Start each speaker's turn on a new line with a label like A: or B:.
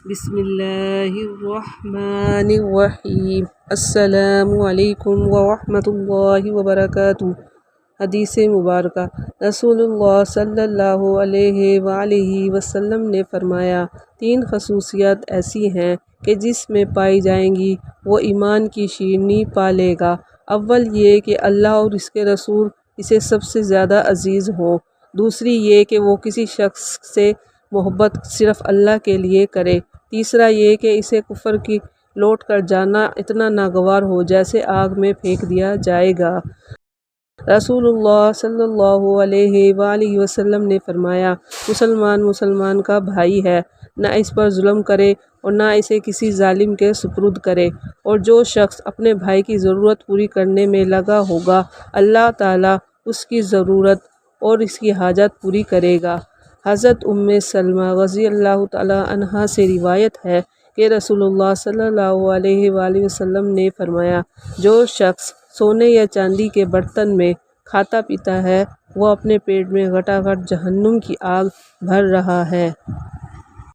A: بسم اللہ الرحمن الرحیم۔ السلام علیکم ورحمۃ اللہ وبرکاتہ۔ حدیث مبارکہ۔ رسول اللہ صلی اللہ علیہ وآلہ وسلم نے فرمایا، 3 خصوصیات ایسی ہیں کہ جس میں پائی جائیں گی وہ ایمان کی شیرینی پا لے گا۔ اول یہ کہ اللہ اور اس کے رسول اسے سب سے زیادہ عزیز ہوں۔ دوسری یہ کہ وہ کسی شخص سے محبت صرف اللہ کے لیے کرے۔ تیسرا یہ کہ اسے کفر کی لوٹ کر جانا اتنا ناگوار ہو جیسے آگ میں پھینک دیا جائے گا۔ رسول اللہ صلی اللہ علیہ وآلہ وسلم نے فرمایا، مسلمان کا بھائی ہے، نہ اس پر ظلم کرے اور نہ اسے کسی ظالم کے سپرد کرے، اور جو شخص اپنے بھائی کی ضرورت پوری کرنے میں لگا ہوگا اللہ تعالیٰ اس کی ضرورت اور اس کی حاجت پوری کرے گا۔ حضرت ام سلمہ رضی اللہ تعالیٰ عنہا سے روایت ہے کہ رسول اللہ صلی اللہ علیہ وآلہ وسلم نے فرمایا، جو شخص سونے یا چاندی کے برتن میں کھاتا پیتا ہے وہ اپنے پیٹ میں گھٹا گھٹ جہنم کی آگ بھر رہا ہے۔